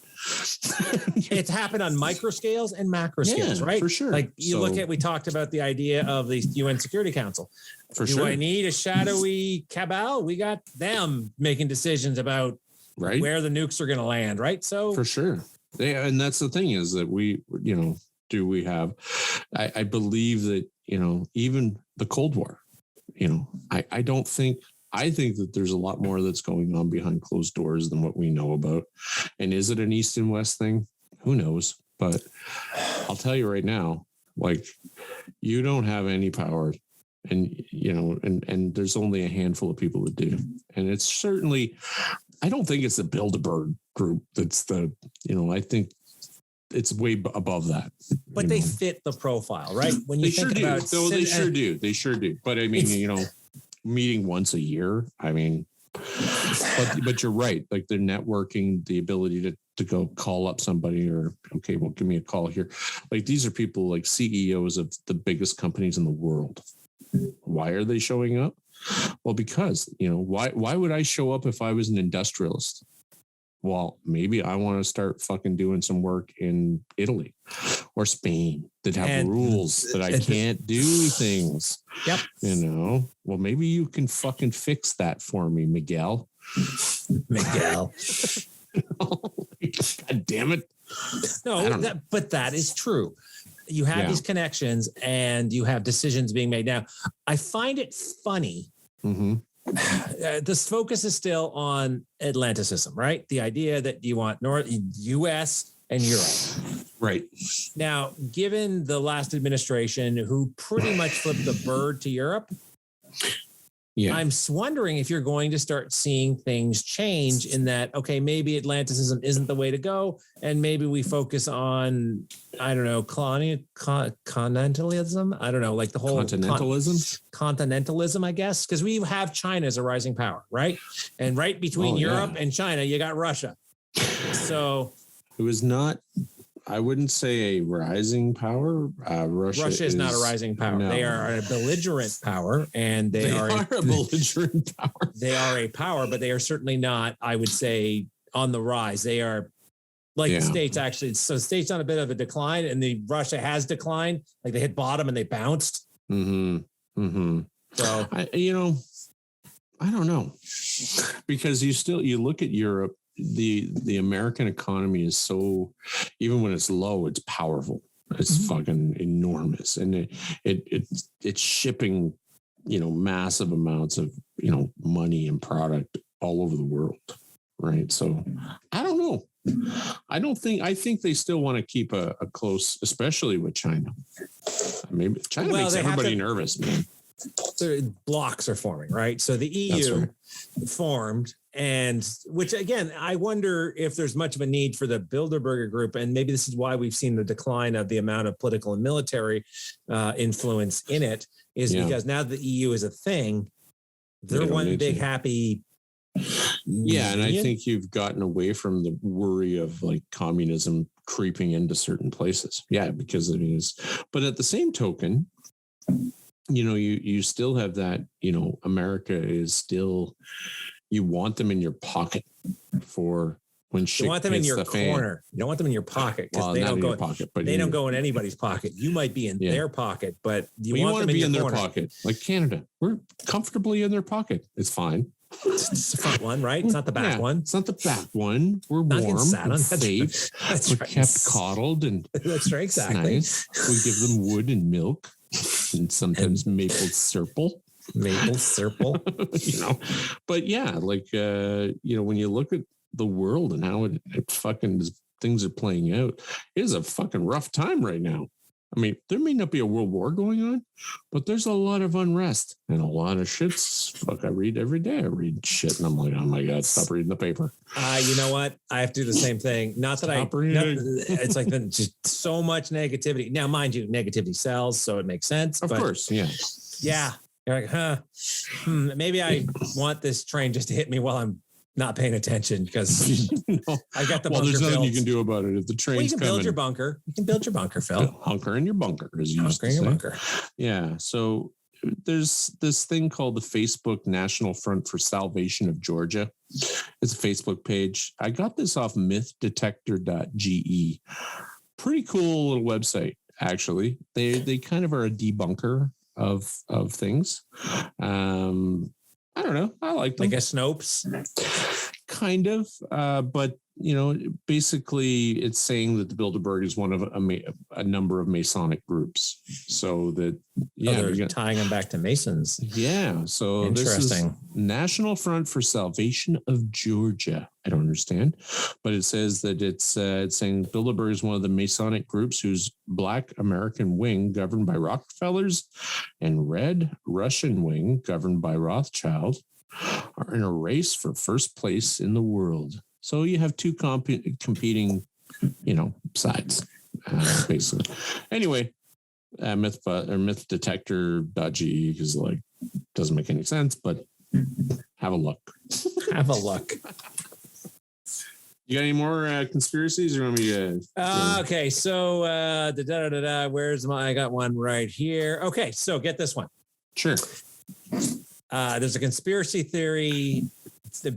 It's happened on micro scales and macro scales, right? For sure. Like we talked about the idea of the UN Security Council. Do I need a shadowy cabal? We got them making decisions about where the nukes are going to land, right? So for sure. And that's the thing is that we have, I believe that, even the Cold War, I think that there's a lot more that's going on behind closed doors than what we know about. And is it an East and West thing? Who knows? But I'll tell you right now, like, you don't have any power, and and there's only a handful of people that do. And it's certainly, I don't think it's the Bilderberg Group that's I think it's way above that. But they fit the profile, right? When you think about they sure do. But I mean, meeting once a year. I mean, but you're right. Like the networking, the ability to go call up somebody or, okay, well, give me a call here. Like these are people like CEOs of the biggest companies in the world. Why are they showing up? Well, because, why would I show up if I was an industrialist? Well, maybe I want to start fucking doing some work in Italy or Spain that have rules that I can't do things. Yep. Well, maybe you can fucking fix that for me, Miguel. Miguel. God damn it. No, but that is true. You have these connections and you have decisions being made. Now, I find it funny. Mm-hmm. This focus is still on Atlanticism, right? The idea that you want U.S. and Europe. Right. Now, given the last administration who pretty much flipped the bird to Europe, I'm wondering if you're going to start seeing things change in that, okay, maybe Atlanticism isn't the way to go. And maybe we focus on, I don't know, continentalism. I don't know, like the whole continentalism, I guess, because we have China as a rising power, right? And right between Europe and China, you got Russia. So it was not, I wouldn't say a rising power. Russia is not a rising power. No. They are a belligerent power, and they are a belligerent power. They are a power, but they are certainly not, I would say, on the rise. They are like the States, actually. So the States on a bit of a decline, and Russia has declined. Like they hit bottom and they bounced. Mm-hmm. Mm-hmm. So I don't know, because you look at Europe. The American economy is so, even when it's low, it's powerful. It's fucking enormous, and it's shipping, massive amounts of money and product all over the world, right? So I don't know. I think they still want to keep a close, especially with China. Maybe China makes everybody nervous, man. Blocks are forming, right? So the EU formed, and which again, I wonder if there's much of a need for the Bilderberg Group, and maybe this is why we've seen the decline of the amount of political and military influence in it, is because now the EU is a thing. They're one big happy. Yeah, and I think you've gotten away from the worry of like communism creeping into certain places. Yeah, because it is. But at the same token, you still have that, America is still, you want them in your pocket for when shit you want them in hits your the fan. corner. You don't want them in your pocket because Well, they not don't in go. your pocket, but They don't go in anybody's pocket. You might be in their pocket, but you want them to be in their corner. pocket. Like Canada, we're comfortably in their pocket. It's fine. It's the front one, right? It's not the back one. It's not the back one. We're Not warm, sat on. we're That's safe. That's We're right. kept coddled, and That's right. Exactly. Nice. We give them wood and milk, and sometimes maple syrup. Maple syrup. But yeah, like when you look at the world and how it fucking things are playing out, it is a fucking rough time right now. I mean, there may not be a world war going on, but there's a lot of unrest and a lot of shits. Fuck, I read every day. I read shit and I'm like, oh my God, stop reading the paper. You know what? I have to do the same thing. It's like just so much negativity. Now, mind you, negativity sells, so it makes sense. Of course, yeah. Yeah. You're like, maybe I want this train just to hit me while I'm not paying attention because I got the bunker. Well, there's nothing built. you can do about it if the train's you can coming. Build your bunker. You can build your bunker, Phil. Hunker in your bunker, as you used to say. Bunker. Yeah. So there's this thing called the Facebook National Front for Salvation of Georgia. It's a Facebook page. I got this off mythdetector.ge. Pretty cool little website, actually. They kind of are a debunker of things. I don't know. I like them. Like a Snopes? Kind of. But, basically it's saying that the Bilderberg is one of a number of Masonic groups. So that, they're tying them back to Masons. Yeah. So interesting. This is National Front for Salvation of Georgia. I don't understand, but it says that it's saying Bilderberg is one of the Masonic groups whose Black American wing governed by Rockefellers and Red Russian wing governed by Rothschild are in a race for first place in the world. So you have two competing, sides, basically. Anyway, mythdetector.ge is doesn't make any sense, but have a look. Have a look. You got any more conspiracies, or you want me to? Okay, so where's I got one right here. Okay, so get this one. Sure. There's a conspiracy theory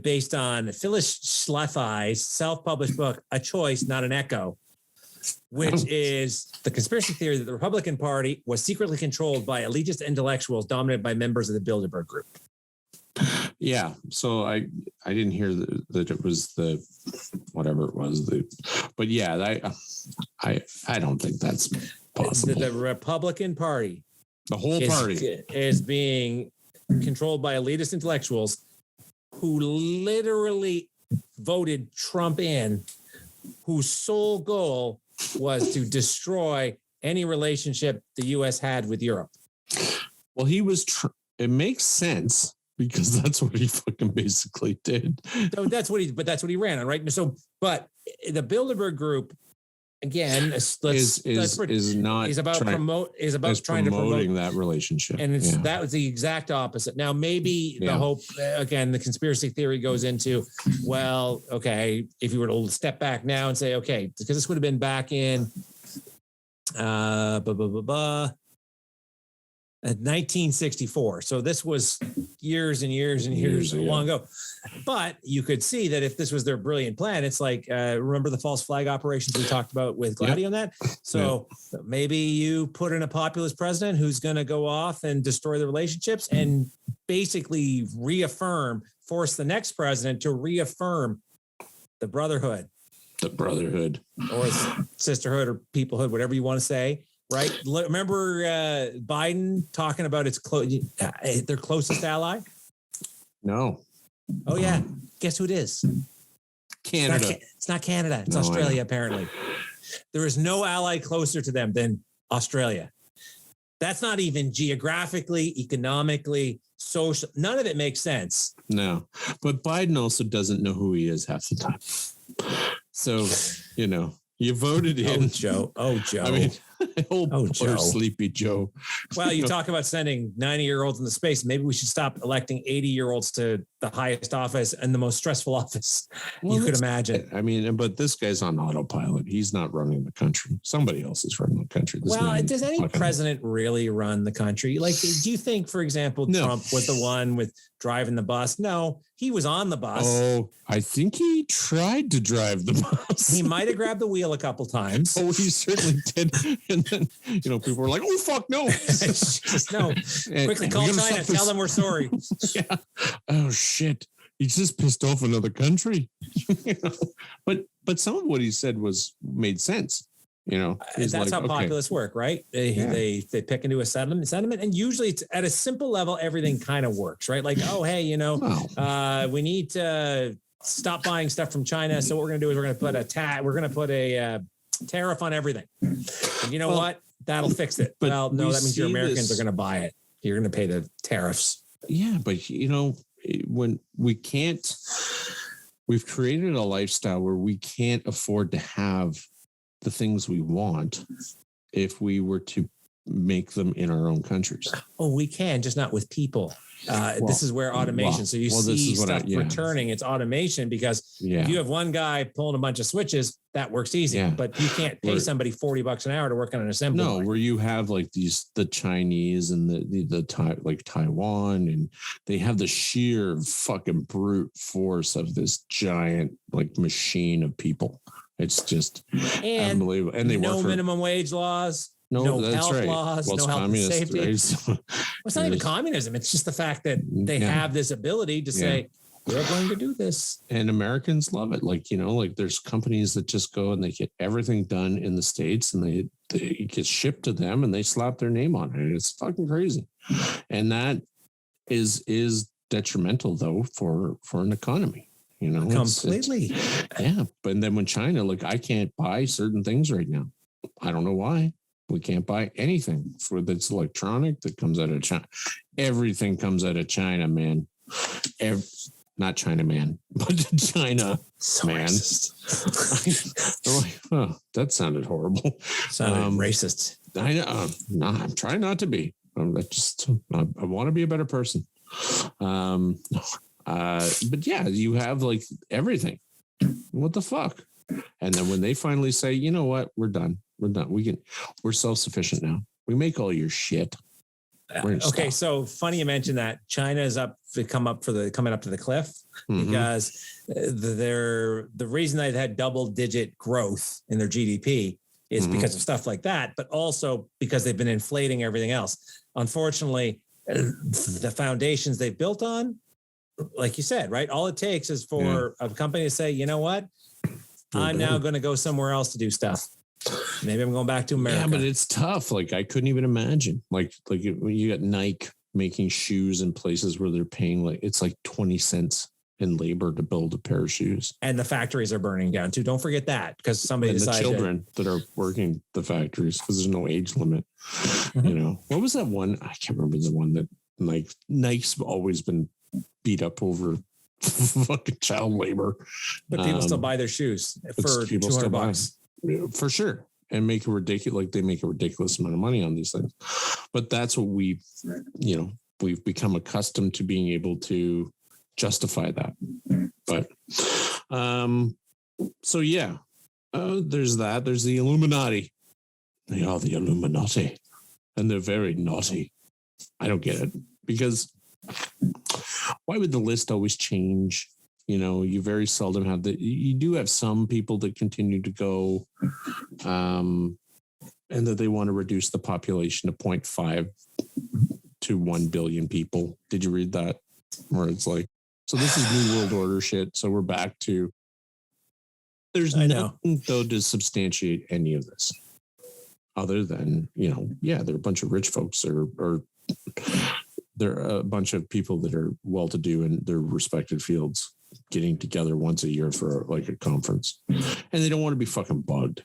based on Phyllis Schlafly's self-published book, A Choice, Not an Echo, which is the conspiracy theory that the Republican Party was secretly controlled by elitist intellectuals dominated by members of the Bilderberg Group. Yeah, so I didn't hear that it was the whatever it was, but yeah, I don't think that's possible. The Republican Party, the whole party, is being controlled by elitist intellectuals who literally voted Trump in, whose sole goal was to destroy any relationship the U.S. had with Europe. Well, it makes sense because that's what he fucking basically did. So that's what he ran on, right? So, but the Bilderberg Group, again, is about promoting that relationship, and that was the exact opposite. Now, maybe the hope, again, the conspiracy theory goes into, well, okay, if you were to step back now and say, okay, because this would have been back in 1964. So this was years and years and years long ago. But you could see that if this was their brilliant plan, it's like, remember the false flag operations we talked about with Gladdy on that? So maybe you put in a populist president who's going to go off and destroy the relationships and basically force the next president to reaffirm the brotherhood. The brotherhood. Or sisterhood or peoplehood, whatever you want to say. Right. Remember Biden talking about their closest ally? No. Oh, yeah. Guess who it is? Canada. It's not Canada. It's Australia, apparently. There is no ally closer to them than Australia. That's not even geographically, economically, social. None of it makes sense. No. But Biden also doesn't know who he is half the time. So, you voted in. Oh, Joe. I mean, poor Joe. Sleepy Joe. Well, you talk about sending 90-year-olds into space. Maybe we should stop electing 80-year-olds to the highest office and the most stressful office you could imagine. I mean, but this guy's on autopilot. He's not running the country. Somebody else is running the country. Does any president really run the country? Like, do you think, for example, Trump was the one with driving the bus. No, he was on the bus. Oh, I think he tried to drive the bus. He might have grabbed the wheel a couple times. Oh, he certainly did. And then, people were like, oh, fuck, no. Just no. Quickly call China. Tell them we're sorry. Yeah. Oh, shit. He just pissed off another country. But some of what he said made sense. That's like, how populists work, right? They pick into a sentiment, and usually it's at a simple level, everything kind of works, right? Like, oh, hey, we need to stop buying stuff from China. So what we're going to do is we're going to put a tariff on everything. And what? That'll fix it. Well, no, that means your Americans are going to buy it. You're going to pay the tariffs. Yeah, but when we've created a lifestyle where we can't afford to have the things we want if we were to make them in our own countries. Oh, we can, just not with people. This is where automation. So you see stuff returning. It's automation because if you have one guy pulling a bunch of switches, that works easy. Yeah. But you can't pay somebody $40 an hour to work on an assembly line. Where you have like the Chinese and the Taiwan, and they have the sheer fucking brute force of this giant like machine of people. It's just unbelievable. And they work for minimum wage laws. No health laws, no health and safety. Right? It's not even communism. It's just the fact that they have this ability to say, we're going to do this. And Americans love it. Like, there's companies that just go and they get everything done in the States and they get shipped to them and they slap their name on it. It's fucking crazy. And that is detrimental though for an economy. Completely. But then when China, I can't buy certain things right now. I don't know why. We can't buy anything that's electronic that comes out of China. Everything comes out of China, man. Not China, man, but China, so man. That sounded horrible. Sounded racist. I know. No, I'm trying not to be. I want to be a better person. But yeah, you have everything. What the fuck? And then when they finally say, you know what, we're done. We're self-sufficient now. We make all your shit. Okay. So funny you mentioned that. China is coming up to the cliff because the reason they've had double-digit growth in their GDP is because of stuff like that, but also because they've been inflating everything else. Unfortunately, the foundations they've built on, like you said, right? All it takes is for a company to say, you know what? I'm now going to go somewhere else to do stuff. Maybe I'm going back to America. Yeah, but it's tough. I couldn't even imagine. When you got Nike making shoes in places where they're paying it's 20 cents in labor to build a pair of shoes. And the factories are burning down too. Don't forget that because somebody decided. The children that are working the factories because there's no age limit. What was that one? I can't remember the one that Nike's always been beat up over fucking child labor. But people still buy their shoes for $200. For sure. And make a ridiculous, they make a ridiculous amount of money on these things. But that's what we've become accustomed to being able to justify that. But, so yeah, there's that. There's the Illuminati. They are the Illuminati. And they're very naughty. I don't get it. Because why would the list always change? You very seldom have you do have some people that continue to go, and that they want to reduce the population to 0.5 to 1 billion people. Did you read that? Where it's so this is New World Order shit. So we're back to, there's nothing though to substantiate any of this other than, they're a bunch of rich folks or they're a bunch of people that are well-to-do in their respected fields getting together once a year for a conference, and they don't want to be fucking bugged.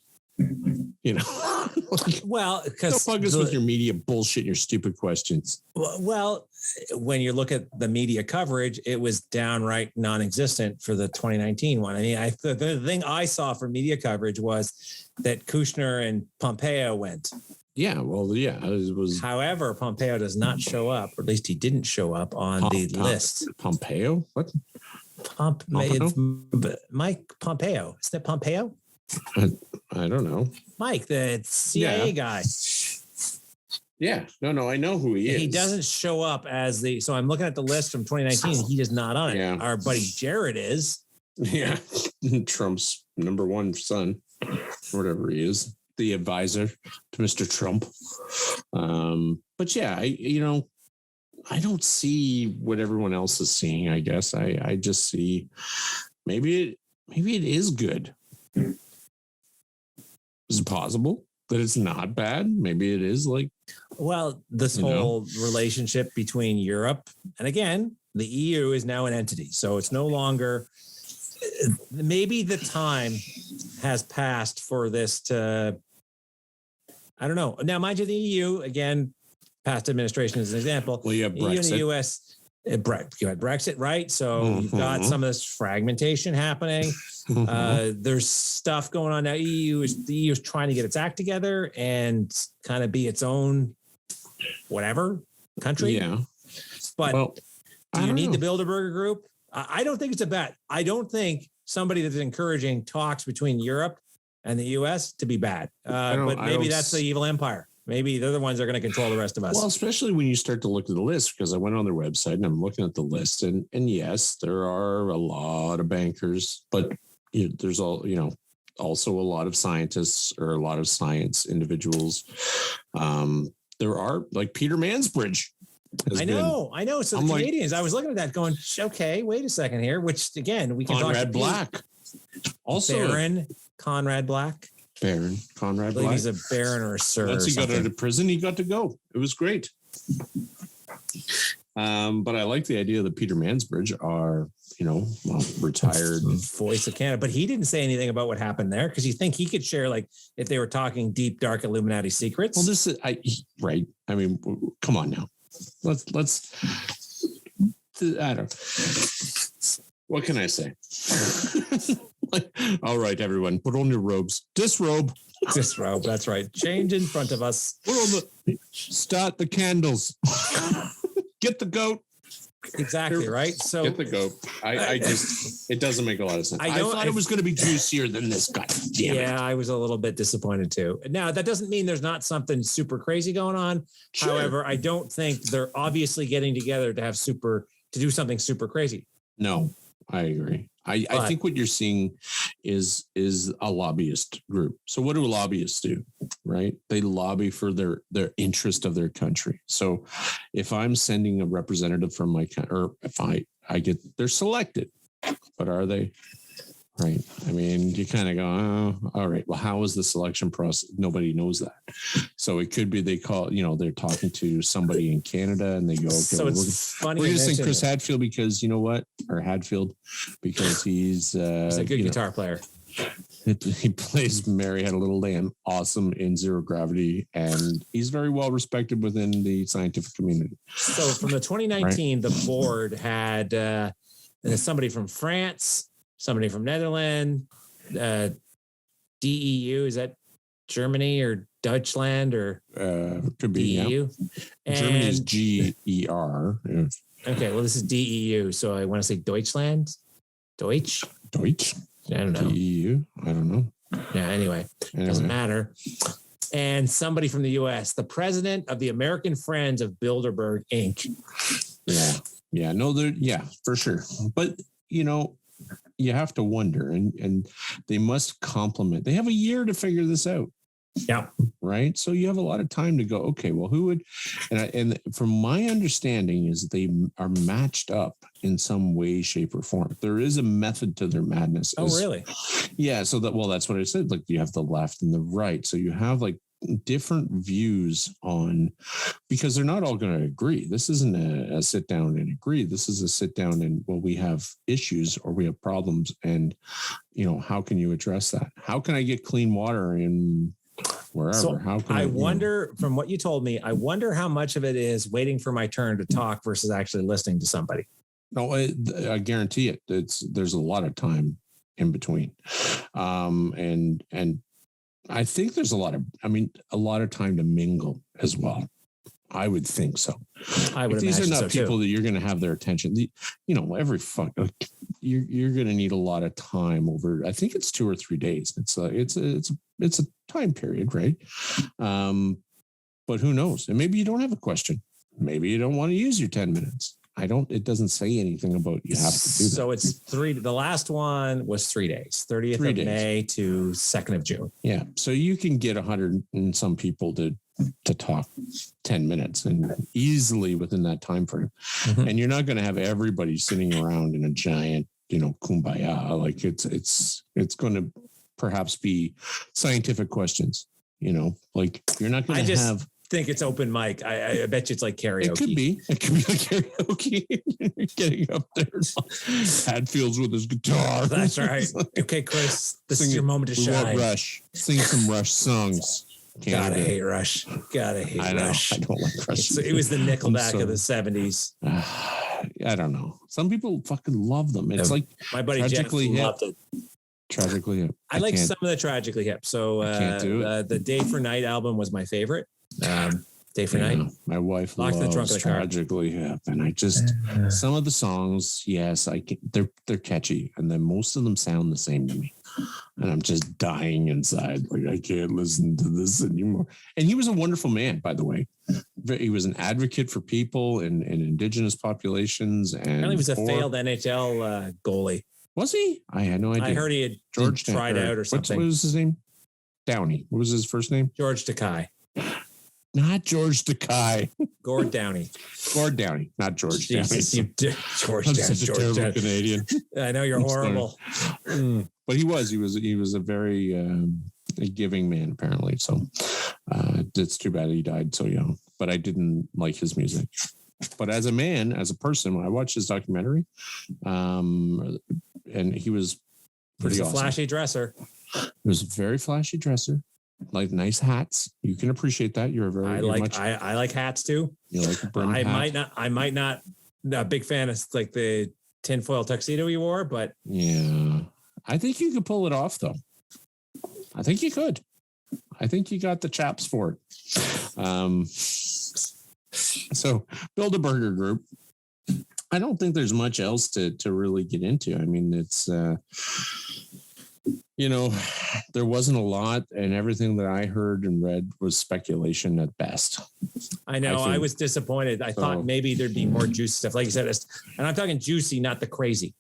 Well, because don't bug us with your media bullshit, your stupid questions. Well, when you look at the media coverage, it was downright non-existent for the 2019 one. I mean, the thing I saw for media coverage was that Kushner and Pompeo went. Yeah, well, yeah, it was. However, Pompeo does not show up, or at least he didn't show up on the list. Pompeo? What? Mike Pompeo. Is that Pompeo? I don't know. Mike, the CIA guy. Yeah. No, I know who he is. He doesn't show up as so I'm looking at the list from 2019. He is not on it. Yeah. Our buddy Jared is. Yeah. Trump's number one son, whatever he is, the advisor to Mr. Trump. But yeah, I don't see what everyone else is seeing, I guess. I just see maybe it is good. Is it possible that it's not bad? Maybe it is like, well, this whole relationship between Europe and again, the EU is now an entity. So it's no longer, maybe the time has passed for this to, I don't know. Now, mind you, the EU, again, past administration is an example. Well, you have EU and the US, you had Brexit, right? So you've got some of this fragmentation happening. There's stuff going on now. The EU is trying to get its act together and kind of be its own whatever country. Yeah. But do you need the Bilderberg Group? I don't think it's a bad. I don't think somebody that's encouraging talks between Europe and the US to be bad. But maybe that's the evil empire. Maybe they're the ones that are going to control the rest of us. Well, especially when you start to look at the list, because I went on their website and I'm looking at the list, and yes, there are a lot of bankers, but there's also a lot of scientists or a lot of science individuals. There are like Peter Mansbridge. I know. So the Canadians, I was looking at that going, okay, wait a second here, which again, we can Conrad Black. Also Baron Conrad Black. Baron Conrad Black. He's a baron or a sir. Once he got out of prison, he got to go. It was great. But I like the idea that Peter Mansbridge are, retired voice of Canada. But he didn't say anything about what happened there because you think he could share, like, if they were talking deep, dark Illuminati secrets. Well, this is right. I mean, come on now. Let's. I don't. What can I say? All right, everyone, put on your robes. Disrobe. That's right. Change in front of us. Start the candles. Get the goat. Exactly, right? So get the goat. I just, it doesn't make a lot of sense. I thought it was going to be juicier than this. God damn it. Yeah, I was a little bit disappointed too. Now, that doesn't mean there's not something super crazy going on. Sure. However, I don't think they're obviously getting together to do something super crazy. No, I agree. I think what you're seeing is a lobbyist group. So what do lobbyists do, right? They lobby for their interest of their country. So if I'm sending a representative from my country, or if I get, they're selected, but are they? Right. I mean, you kind of go, oh, all right. Well, how is the selection process? Nobody knows that. So it could be they call, they're talking to somebody in Canada and they go, okay, so it's funny. We're going to sing Chris Hadfield because Hadfield, because he's a good guitar player. He plays Mary Had a Little Lamb, awesome in Zero Gravity, and he's very well respected within the scientific community. So from the 2019, the board had somebody from France, somebody from Netherlands, DEU, is that Germany or Deutschland or could be DEU? Yeah. Germany's GER. Yeah. Okay, well, this is DEU, so I want to say Deutschland. Deutsch? I don't know. DEU? I don't know. Yeah, anyway, doesn't matter. And somebody from the US, the president of the American Friends of Bilderberg Inc. Yeah, no, for sure. But, you have to wonder, and they must complement. They have a year to figure this out. Yeah. Right. So you have a lot of time to go, okay, well, who would, and from my understanding is they are matched up in some way, shape or form. There is a method to their madness. Oh, really? Yeah. So that's what I said. Like you have the left and the right. So you have like different views on, because they're not all going to agree. This isn't a sit down and agree. This is a sit down and, well, we have issues or we have problems, and how can you address that? How can I get clean water in wherever? So how can I wonder, from what you told me, I wonder how much of it is waiting for my turn to talk versus actually listening to somebody. No, I guarantee it. There's a lot of time in between, and I think there's a lot of time to mingle as well. I would think so. I would. These are not so people too. that you're going to have their attention. You're going to need a lot of time over. I think it's 2 or 3 days. It's a time period, right? But who knows? And maybe you don't have a question. Maybe you don't want to use your 10 minutes. It doesn't say anything about you have to do that. So it's the last one was 3 days, 30th of May to 2nd of June. Yeah. So you can get 100 and some people to talk 10 minutes and easily within that time frame. Mm-hmm. And you're not going to have everybody sitting around in a giant, kumbaya. Like it's going to perhaps be scientific questions, like you're not going to have. Think it's open mic. I bet you it's like karaoke. It could be like karaoke. You're getting up there. Hadfield's with his guitar. That's right. Okay, Chris, this is your moment to shine. Rush. Sing some Rush songs. Gotta hate Rush. Rush. I don't like Rush. It was the Nickelback of the 70s. I don't know. Some people fucking love them. It's like my buddy Jeff loved it. Tragically Hip. I like some of the Tragically Hip. So can't do it. The Day for Night album was my favorite. Day for Night. My wife Locked loves in the trunk of the car. Tragically Hip, and I just some of the songs, yes, they're catchy, and then most of them sound the same to me, and I'm just dying inside. Like I can't listen to this anymore. And he was a wonderful man, by the way. He was an advocate for people in indigenous populations, and apparently he was a failed NHL goalie. Was he? I had no idea. I heard he had tried out or something. What was his name? Downey. What was his first name? George Takei. Not George Takei. Gord Downey. Gord Downey, not George Jesus, Downey. George I'm Downey. such a terrible Canadian. I know you're horrible. But he was a very a giving man, apparently. So it's too bad he died so young. But I didn't like his music. But as a man, as a person, when I watched his documentary, and he was pretty awesome. Flashy dresser. He was a very flashy dresser. Like nice hats. You can appreciate that. You're a very I like hats too. You like a brim hat? I might not a big fan of like the tinfoil tuxedo he wore, but yeah. I think you could pull it off though. I think you could. I think you got the chaps for it. So Bilderberg Group. I don't think there's much else to really get into. I mean, it's there wasn't a lot, and everything that I heard and read was speculation at best. I know. I was disappointed. I thought maybe there'd be more juicy stuff. Like you said, and I'm talking juicy, not the crazy,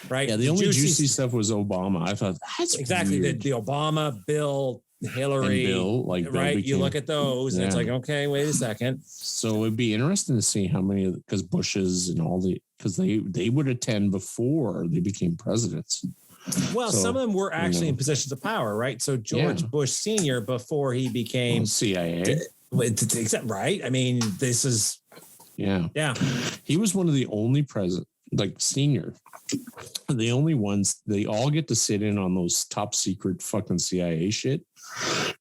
right? Yeah, the only juicy stuff was Obama. I thought that's exactly the Obama, Bill, Hillary, Bill, like Bill right? Became, you look at those, and it's like, okay, wait a second. So it'd be interesting to see how many, because Bush's and all because they would attend before they became presidents. Well, some of them were actually in positions of power, right? So George Bush Sr., before he became CIA, right? I mean, this is yeah. He was one of the only president, like senior, the only ones. They all get to sit in on those top secret fucking CIA shit.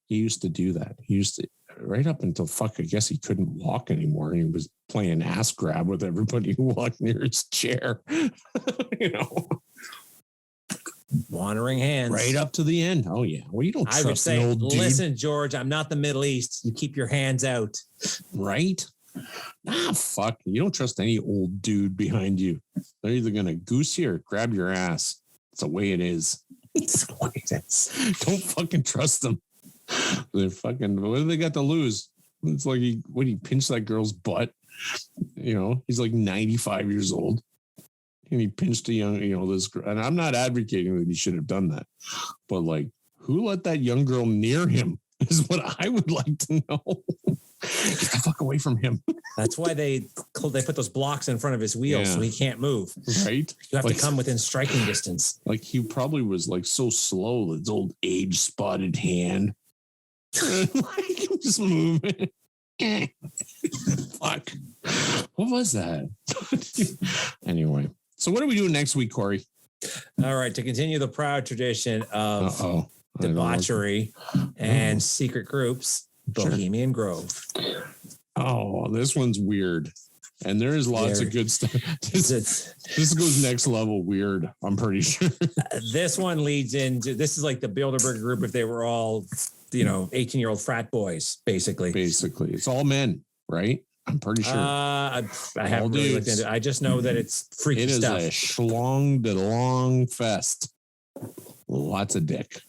He used to do that. He used to right up until I guess he couldn't walk anymore. He was playing ass grab with everybody who walked near his chair. Wandering hands right up to the end. Oh yeah. Well, you don't. I would say, listen, George, I'm not the Middle East. You keep your hands out. Right? Fuck. You don't trust any old dude behind you. They're either gonna goose you or grab your ass. It's the way it is. It's the way it is. Don't fucking trust them. They're fucking. What do they got to lose? It's like he pinched that girl's butt. He's like 95 years old. And he pinched a young, this girl. And I'm not advocating that he should have done that. But like, who let that young girl near him is what I would like to know. Get the fuck away from him. That's why they put those blocks in front of his wheels so he can't move. Right? You have to come within striking distance. Like he probably was like so slow, his old age spotted hand. Like just moving. Fuck. What was that? Anyway. So what are we doing next week, Corey? All right. To continue the proud tradition of debauchery and secret groups, Bohemian Grove. Oh, this one's weird. And there is lots of good stuff. This goes next level weird, I'm pretty sure. This one leads into, this is like the Bilderberg Group if they were all, 18-year-old frat boys, basically. Basically. It's all men, right? I'm pretty sure. I haven't really looked into it. I just know that it's freaky stuff. It is a schlong de long fest. Lots of dick.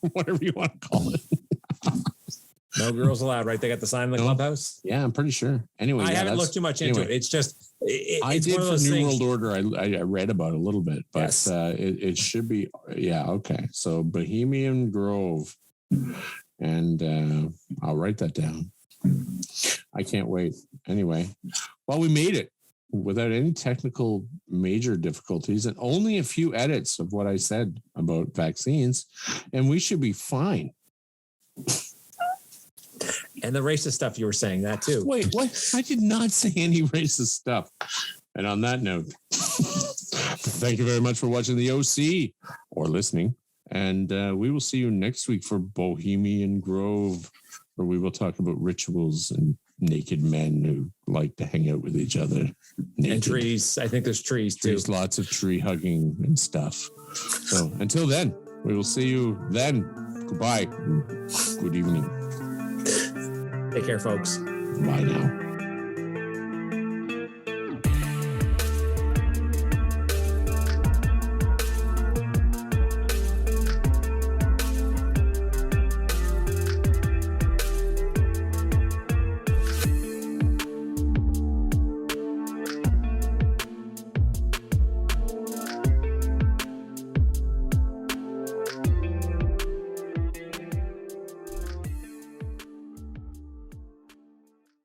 Whatever you want to call it. No girls allowed, right? They got the sign in the clubhouse. Yeah, I'm pretty sure. Anyway, I haven't looked too much into it. It's just, I it's did one of for those New things. World Order. I read about it a little bit, but Yes. It should be. Yeah, okay. So Bohemian Grove, and I'll write that down. I can't wait. Anyway, well, we made it without any technical major difficulties and only a few edits of what I said about vaccines, and we should be fine. And the racist stuff you were saying, that too. Wait, what? I did not say any racist stuff. And on that note, thank you very much for watching the OC or listening. And we will see you next week for Bohemian Grove, where we will talk about rituals and naked men who like to hang out with each other. Naked. And trees. I think there's trees too. There's lots of tree hugging and stuff. So until then, we will see you then. Goodbye. Good evening. Take care, folks. Bye now.